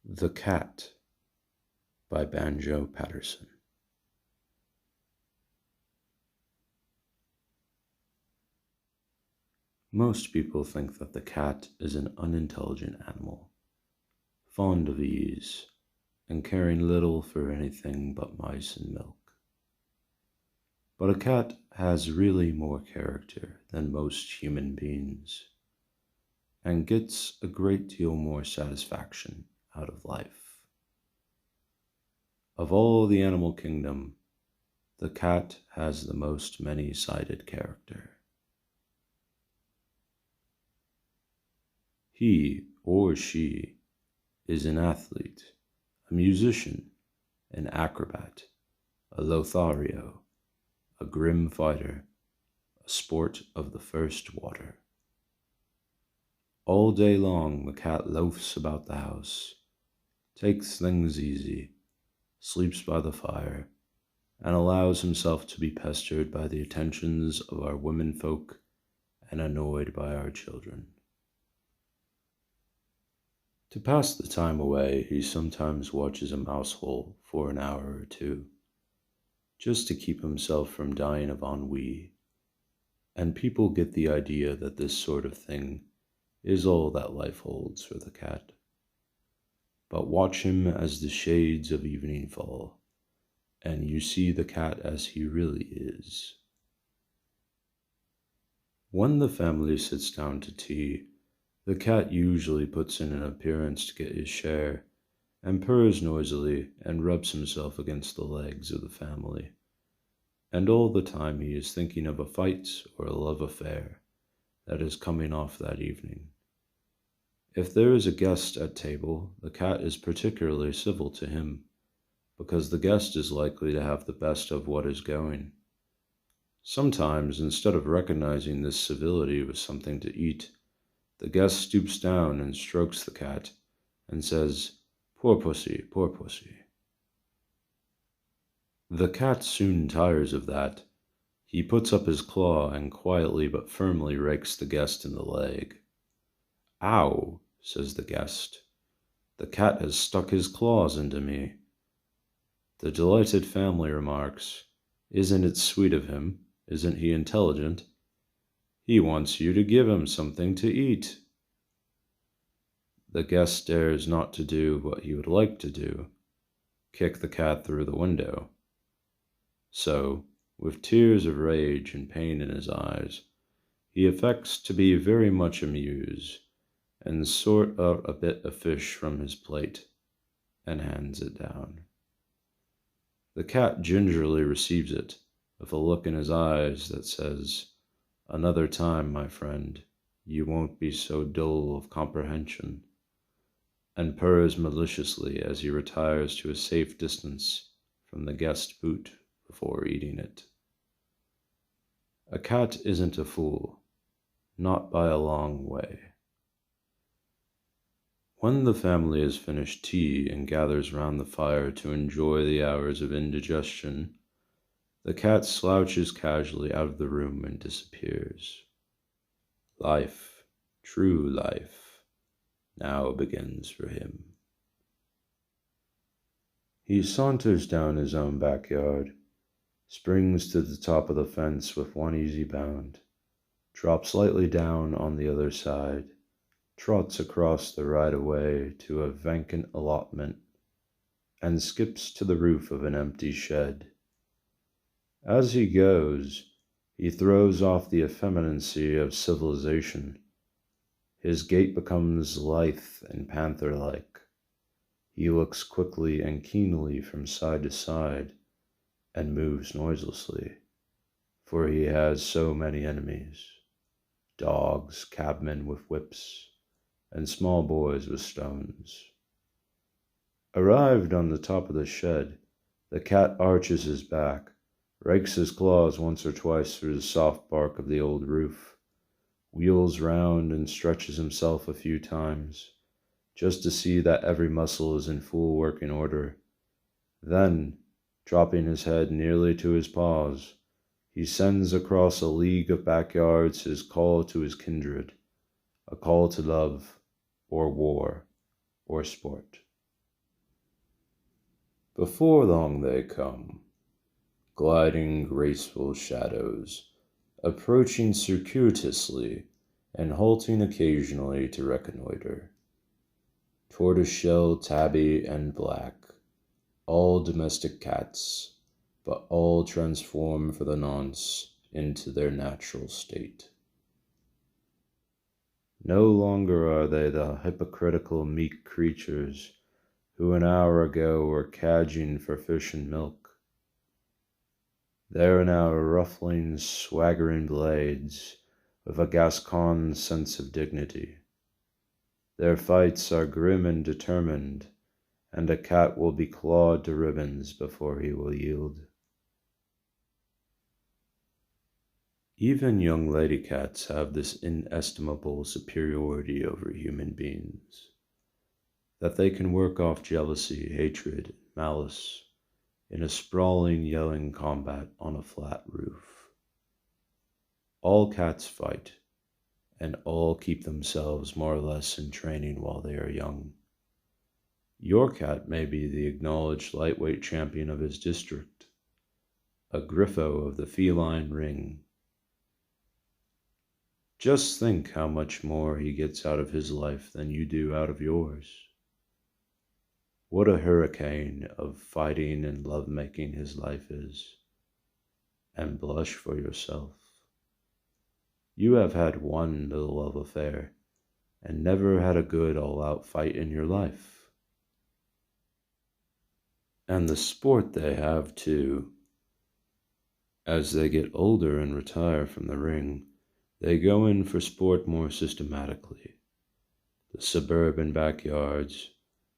The Cat by Banjo Paterson. Most people think that the cat is an unintelligent animal, fond of ease, and caring little for anything but mice and milk. But a cat has really more character than most human beings, and gets a great deal more satisfaction out of life. Of all the animal kingdom, the cat has the most many-sided character. He or she is an athlete, a musician, an acrobat, a Lothario, a grim fighter, a sport of the first water. All day long the cat loafs about the house, takes things easy, sleeps by the fire, and allows himself to be pestered by the attentions of our womenfolk and annoyed by our children. To pass the time away, he sometimes watches a mouse hole for an hour or two, just to keep himself from dying of ennui, and people get the idea that this sort of thing is all that life holds for the cat. But watch him as the shades of evening fall, and you see the cat as he really is. When the family sits down to tea, the cat usually puts in an appearance to get his share, and purrs noisily and rubs himself against the legs of the family. And all the time he is thinking of a fight or a love affair that is coming off that evening. If there is a guest at table, the cat is particularly civil to him, because the guest is likely to have the best of what is going. Sometimes, instead of recognizing this civility with something to eat, the guest stoops down and strokes the cat and says, "Poor pussy, poor pussy." The cat soon tires of that. He puts up his claw and quietly but firmly rakes the guest in the leg. "Ow," says the guest. "The cat has stuck his claws into me." The delighted family remarks, "Isn't it sweet of him? Isn't he intelligent? He wants you to give him something to eat." The guest dares not to do what he would like to do, kick the cat through the window. So, with tears of rage and pain in his eyes, he affects to be very much amused, and sort out a bit of fish from his plate, and hands it down. The cat gingerly receives it, with a look in his eyes that says, "Another time, my friend, you won't be so dull of comprehension," and purrs maliciously as he retires to a safe distance from the guest boot before eating it. A cat isn't a fool, not by a long way. When the family has finished tea and gathers round the fire to enjoy the hours of indigestion, the cat slouches casually out of the room and disappears. Life, true life, now begins for him. He saunters down his own backyard, springs to the top of the fence with one easy bound, drops lightly down on the other side, trots across the right-of-way to a vacant allotment, and skips to the roof of an empty shed. As he goes, he throws off the effeminacy of civilization. His gait becomes lithe and panther-like. He looks quickly and keenly from side to side, and moves noiselessly, for he has so many enemies: dogs, cabmen with whips, and small boys with stones. Arrived on the top of the shed, the cat arches his back, rakes his claws once or twice through the soft bark of the old roof, wheels round and stretches himself a few times, just to see that every muscle is in full working order. Then, dropping his head nearly to his paws, he sends across a league of backyards his call to his kindred, a call to love, or war, or sport. Before long they come, gliding graceful shadows, approaching circuitously and halting occasionally to reconnoiter. Tortoiseshell, tabby, and black, all domestic cats, but all transform for the nonce into their natural state. No longer are they the hypocritical meek creatures who an hour ago were cadging for fish and milk. They are now ruffling, swaggering blades with a Gascon's sense of dignity. Their fights are grim and determined, and a cat will be clawed to ribbons before he will yield. Even young lady cats have this inestimable superiority over human beings, that they can work off jealousy, hatred, malice in a sprawling, yelling combat on a flat roof. All cats fight, and all keep themselves more or less in training while they are young. Your cat may be the acknowledged lightweight champion of his district, a Griffo of the feline ring. Just think how much more he gets out of his life than you do out of yours. What a hurricane of fighting and love-making his life is. And blush for yourself. You have had one little love affair, and never had a good all-out fight in your life. And the sport they have, too. As they get older and retire from the ring, they go in for sport more systematically. The suburban backyards,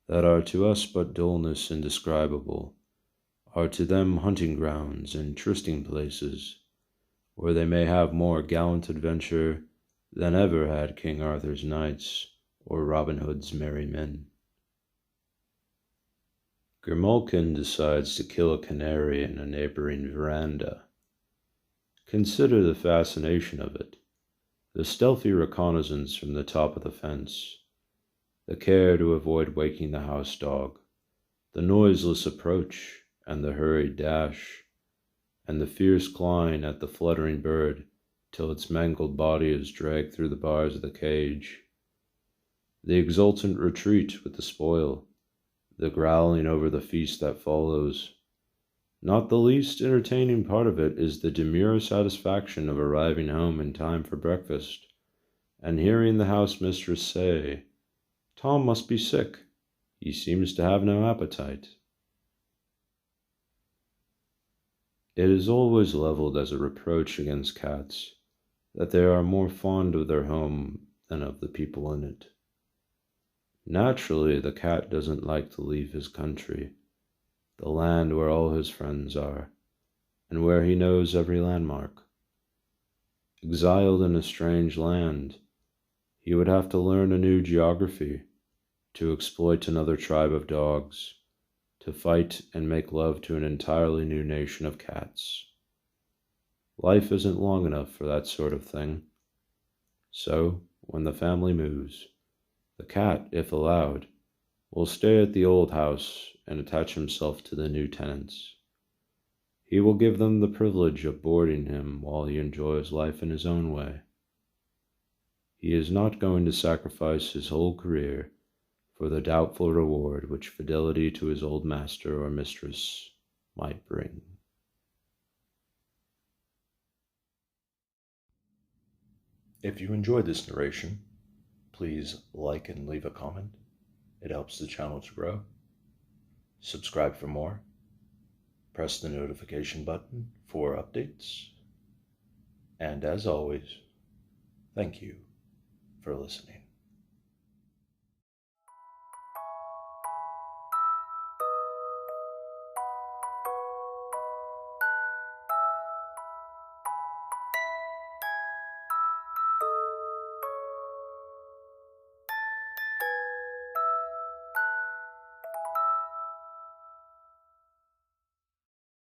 that are to us but dullness indescribable, are to them hunting grounds and trysting places, where they may have more gallant adventure than ever had King Arthur's knights or Robin Hood's merry men. Grimalkin decides to kill a canary in a neighboring veranda. Consider the fascination of it, the stealthy reconnaissance from the top of the fence, the care to avoid waking the house dog, the noiseless approach and the hurried dash, and the fierce clawing at the fluttering bird till its mangled body is dragged through the bars of the cage, the exultant retreat with the spoil, the growling over the feast that follows. Not the least entertaining part of it is the demure satisfaction of arriving home in time for breakfast, and hearing the house mistress say, "Tom must be sick. He seems to have no appetite." It is always leveled as a reproach against cats that they are more fond of their home than of the people in it. Naturally, the cat doesn't like to leave his country, the land where all his friends are, and where he knows every landmark. Exiled in a strange land, he would have to learn a new geography, to exploit another tribe of dogs, to fight and make love to an entirely new nation of cats. Life isn't long enough for that sort of thing. So, when the family moves, the cat, if allowed, will stay at the old house and attach himself to the new tenants. He will give them the privilege of boarding him while he enjoys life in his own way. He is not going to sacrifice his whole career for the doubtful reward which fidelity to his old master or mistress might bring. If you enjoyed this narration, please like and leave a comment. It helps the channel to grow. Subscribe for more. Press the notification button for updates. And as always, thank you for listening.